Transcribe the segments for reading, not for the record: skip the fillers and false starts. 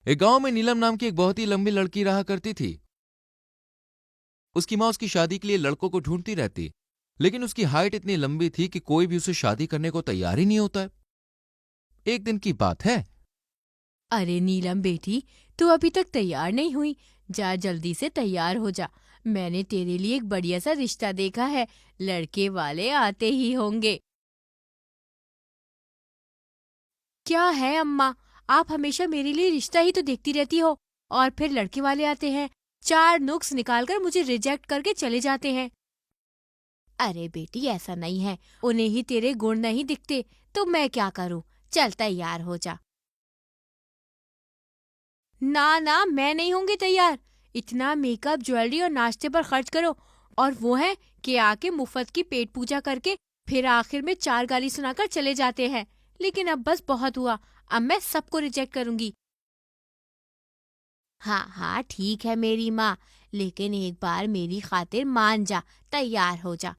एक गांव में नीलम नाम की एक बहुत ही लंबी लड़की रहा करती थी। उसकी माँ उसकी शादी के लिए लड़कों को ढूंढती रहती, लेकिन उसकी हाइट इतनी लंबी थी कि कोई भी उसे शादी करने को तैयार ही नहीं होता है। एक दिन की बात है। अरे नीलम बेटी, तू अभी तक तैयार नहीं हुई। जा जल्दी से तैयार हो जा। मैंने तेरे लिए एक बढ़िया सा रिश्ता देखा है। लड़के वाले आते ही होंगे। क्या है अम्मा, आप हमेशा मेरे लिए रिश्ता ही तो देखती रहती हो और फिर लड़के वाले आते हैं, चार नुक्स निकालकर मुझे रिजेक्ट करके चले जाते हैं। अरे बेटी, ऐसा नहीं है। उन्हें ही तेरे गुण नहीं दिखते तो मैं क्या करूं। चल तैयार हो जा। ना ना, मैं नहीं होंगी तैयार। इतना मेकअप, ज्वेलरी और नाश्ते पर खर्च करो, और वो है कि आके मुफ्त की पेट पूजा करके फिर आखिर में चार गाली सुनाकर चले जाते हैं। लेकिन अब बस बहुत हुआ। अब मैं सबको रिजेक्ट करूंगी। हाँ हाँ ठीक है मेरी माँ, लेकिन एक बार मेरी खातिर मान जा, तैयार हो जा।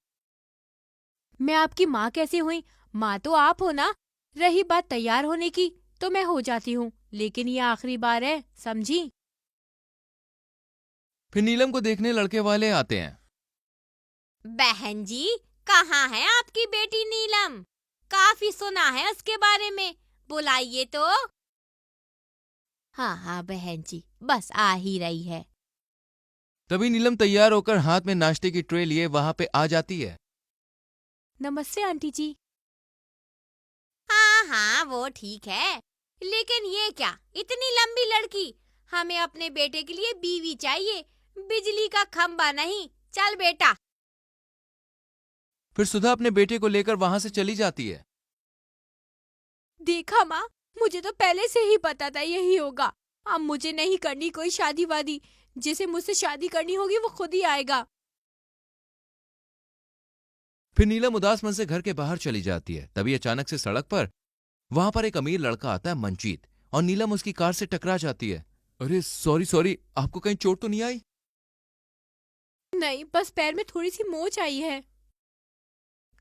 मैं आपकी माँ कैसे हुई? माँ तो आप हो ना। रही बात तैयार होने की, तो मैं हो जाती हूँ, लेकिन ये आखिरी बार है, समझी? फिर नीलम को देखने लड़के वाले आते हैं। बहन जी, कहाँ है आपकी बेटी नीलम? काफी सुना है उसके बारे में, बुलाइए तो। हाँ हाँ बहन जी, बस आ ही रही है। तभी नीलम तैयार होकर हाथ में नाश्ते की ट्रे लिए वहां पे आ जाती है। नमस्ते आंटी जी। हाँ हाँ वो ठीक है, लेकिन ये क्या, इतनी लंबी लड़की? हमें अपने बेटे के लिए बीवी चाहिए, बिजली का खंबा नहीं। चल बेटा। फिर सुधा अपने बेटे को लेकर वहां से चली जाती है। देखा माँ, मुझे तो पहले से ही पता था यही होगा। अब मुझे नहीं करनी कोई शादी वादी। जिसे मुझसे शादी करनी होगी वो खुद ही आएगा। फिर नीलम उदास मन से घर के बाहर चली जाती है। तभी अचानक से सड़क पर वहां पर एक अमीर लड़का आता है, मंजीत, और नीलम उसकी कार से टकरा जाती है। अरे सॉरी सॉरी, आपको कहीं चोट तो नहीं आई? नहीं, बस पैर में थोड़ी सी मोच आई है।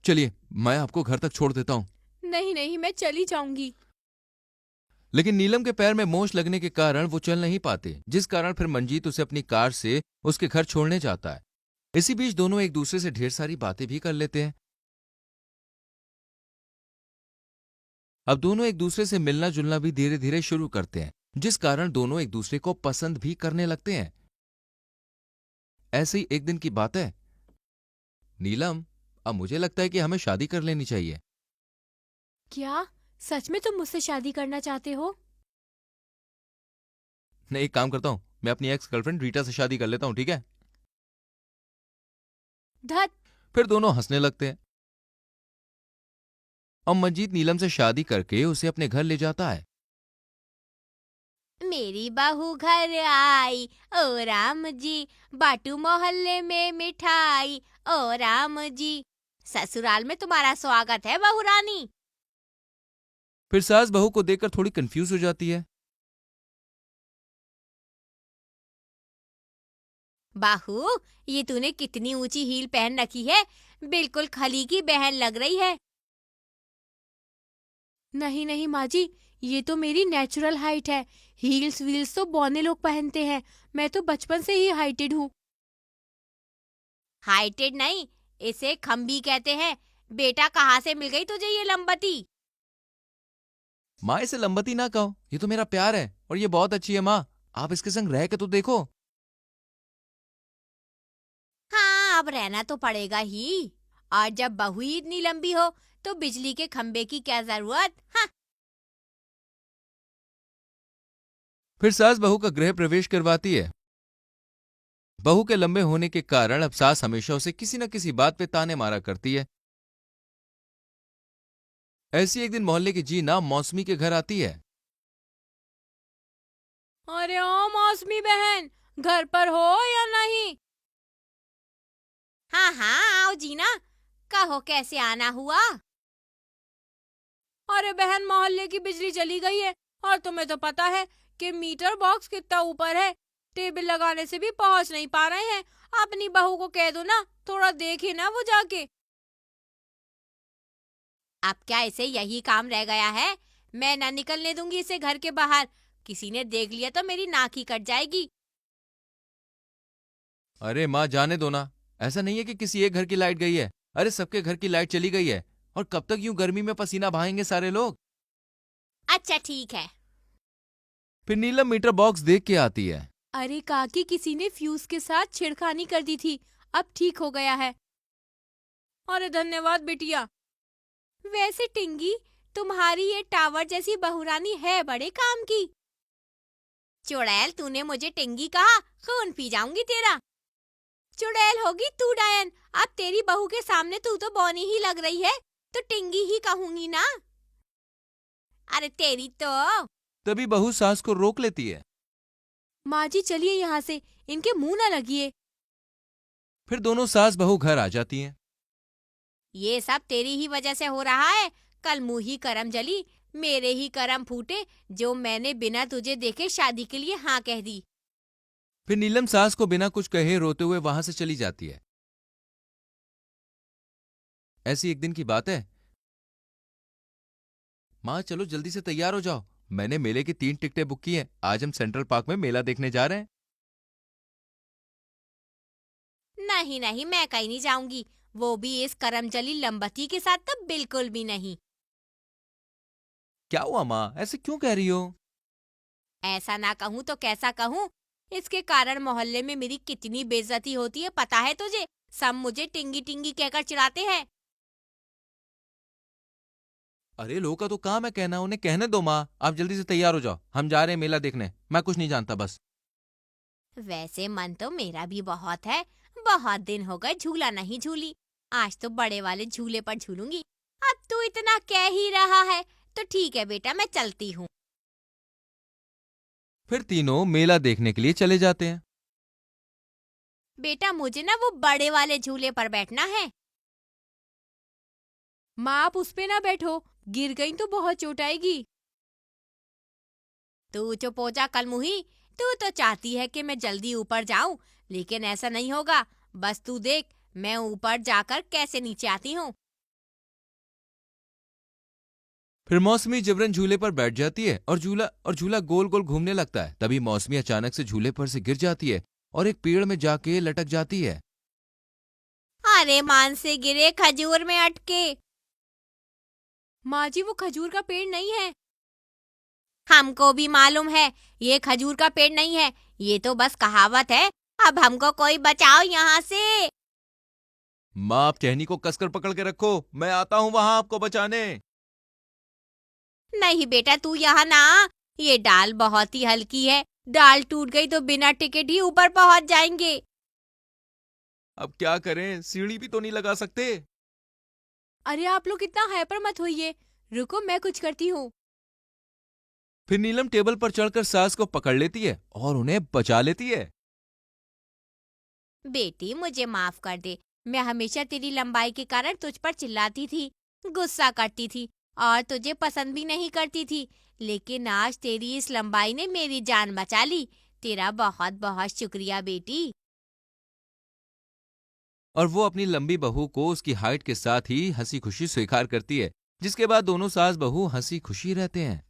चलिए, मैं आपको घर तक छोड़ देता हूं। नहीं नहीं, मैं चली जाऊंगी। लेकिन नीलम के पैर में मोच लगने के कारण वो चल नहीं पाते, जिस कारण फिर मंजीत उसे अपनी कार से उसके घर छोड़ने जाता है। इसी बीच दोनों एक दूसरे से ढेर सारी बातें भी कर लेते हैं। अब दोनों एक दूसरे से मिलना जुलना भी धीरे धीरे शुरू करते हैं, जिस कारण दोनों एक दूसरे को पसंद भी करने लगते हैं। ऐसे ही एक दिन की बात है। नीलम, अब मुझे लगता है कि हमें शादी कर लेनी चाहिए। क्या? सच में तुम मुझसे शादी करना चाहते हो? मैं एक काम करता हूं, मैं अपनी एक्स गर्लफ्रेंड रीटा से शादी कर लेता हूं, ठीक है? धत। फिर दोनों हंसने लगते हैं और मंजीत नीलम से शादी करके उसे अपने घर ले जाता है। मेरी बहू घर आई, ओ राम जी, बाटू मोहल्ले में मिठाई, ओ राम जी। ससुराल में तुम्हारा स्वागत है बहू रानी। फिर सास बहू को देखकर थोड़ी कंफ्यूज हो जाती है। बहू, ये तूने कितनी ऊंची हील पहन रखी है, बिल्कुल खली की बहन लग रही है। नहीं नहीं माँ जी, ये तो मेरी नेचुरल हाइट है। हील्स वील्स तो बौने लोग पहनते हैं। मैं तो बचपन से ही हाइटेड हूँ। हाइटेड नहीं, इसे खम्बी कहते हैं। बेटा, कहाँ से मिल गई तुझे ये लंबती? माँ, इसे लंबती ना कहो, ये तो मेरा प्यार है और ये बहुत अच्छी है। माँ, आप इसके संग रह के तो देखो। हाँ, अब रहना तो पड़ेगा ही। और जब बहू ही इतनी लंबी हो तो बिजली के खंबे की क्या जरूरत? हाँ। फिर सास बहू का गृह प्रवेश करवाती है। बहू के लंबे होने के कारण अब सास हमेशा उसे किसी न किसी बात पे ताने मारा करती है। ऐसी एक दिन मोहल्ले की जीना मौसमी के घर आती है। अरे ओ मौसमी बहन, घर पर हो या नहीं? हाँ हाँ, आओ जीना। कहो कैसे आना हुआ? अरे बहन, मोहल्ले की बिजली चली गई है, और तुम्हें तो पता है कि मीटर बॉक्स कितना ऊपर है। टेबल लगाने से भी पहुंच नहीं पा रहे हैं। अपनी बहू को कह दो ना, थोड़ा देखे ना वो जाके। अब क्या इसे यही काम रह गया है? मैं ना निकलने दूंगी इसे घर के बाहर। किसी ने देख लिया तो मेरी नाक ही कट जाएगी। अरे माँ जाने दो ना, ऐसा नहीं है कि किसी एक घर की लाइट गई है। अरे सबके घर की लाइट चली गई है। और कब तक यूं गर्मी में पसीना बहाएंगे सारे लोग। अच्छा ठीक है। फिर नीलम मीटर बॉक्स देख के आती है। अरे काकी, किसी ने फ्यूज के साथ छेड़खानी कर दी थी, अब ठीक हो गया है। अरे धन्यवाद बिटिया। वैसे टिंगी, तुम्हारी ये टावर जैसी बहुरानी है बड़े काम की। चुड़ैल, तूने मुझे टिंगी कहा, खून पी जाऊंगी तेरा। चुड़ैल होगी तू डायन, अब तेरी बहू के सामने तू तो बौनी ही लग रही है, तो टिंगी ही कहूंगी ना। अरे तेरी तो। तभी बहू सास को रोक लेती है। माँ जी चलिए यहाँ से, इनके मुंह न लगिए। फिर दोनों सास बहू घर आ जाती हैं। ये सब तेरी ही वजह से हो रहा है। कल मुंह ही करम जली, मेरे ही करम फूटे, जो मैंने बिना तुझे देखे शादी के लिए हाँ कह दी। फिर नीलम सास को बिना कुछ कहे रोते हुए वहां से चली जाती है। ऐसी एक दिन की बात है। माँ चलो जल्दी से तैयार हो जाओ, मैंने मेले की 3 टिकटें बुक की हैं। आज हम सेंट्रल पार्क में मेला देखने जा रहे हैं। नहीं नहीं, मैं कहीं नहीं जाऊंगी, वो भी इस करमजली लंबती के साथ तो बिल्कुल भी नहीं। क्या हुआ माँ, ऐसे क्यों कह रही हो? ऐसा ना कहूँ तो कैसा कहूँ, इसके कारण मोहल्ले में मेरी कितनी बेइज्जती होती है पता है तुझे। सब मुझे टिंगी टिंगी कहकर चिढ़ाते हैं। अरे लोगों का तो काम है कहना, उन्हें कहने दो माँ। आप जल्दी से तैयार हो जाओ, हम जा रहे हैं मेला देखने। मैं कुछ नहीं जानता बस। वैसे मन तो मेरा भी बहुत है, बहुत दिन हो गए झूला नहीं झूली। आज तो बड़े वाले झूले पर झूलूंगी। अब तू इतना कह ही रहा है तो ठीक है बेटा, मैं चलती हूँ। फिर तीनों मेला देखने के लिए चले जाते हैं। बेटा मुझे ना वो बड़े वाले झूले पर बैठना है। माँ आप उस पे ना बैठो, गिर गई तो बहुत चोट आएगी। तू चुप हो जा कलमुही, तू तो चाहती है कि मैं जल्दी ऊपर जाऊं, लेकिन ऐसा नहीं होगा। बस तू देख मैं ऊपर जाकर कैसे नीचे आती हूँ। फिर मौसमी जबरन झूले पर बैठ जाती है और झूला गोल गोल घूमने लगता है। तभी मौसमी अचानक से झूले पर से गिर जाती है और एक पेड़ में जाके लटक जाती है। अरे मान से गिरे खजूर में अटके। माँ जी वो खजूर का पेड़ नहीं है। हमको भी मालूम है ये खजूर का पेड़ नहीं है, ये तो बस कहावत है। अब हमको कोई बचाओ यहाँ से। माँ आप टहनी को कसकर पकड़ के रखो, मैं आता हूँ वहां आपको बचाने। नहीं बेटा तू यहाँ ना आ, ये डाल बहुत ही हल्की है, डाल टूट गई तो बिना टिकट ही ऊपर पहुंच जाएंगे। अब क्या करें, सीढ़ी भी तो नहीं लगा सकते। अरे आप लोग इतना हाइपर मत होइए, रुको मैं कुछ करती हूँ। फिर नीलम टेबल पर चढ़कर सास को पकड़ लेती है और उन्हें बचा लेती है। बेटी मुझे माफ कर दे, मैं हमेशा तेरी लंबाई के कारण तुझ पर चिल्लाती थी, गुस्सा करती थी और तुझे पसंद भी नहीं करती थी, लेकिन आज तेरी इस लंबाई ने मेरी जान बचा ली। तेरा बहुत बहुत शुक्रिया बेटी। और वो अपनी लंबी बहू को उसकी हाइट के साथ ही हंसी खुशी स्वीकार करती है, जिसके बाद दोनों सास बहू हंसी खुशी रहते हैं।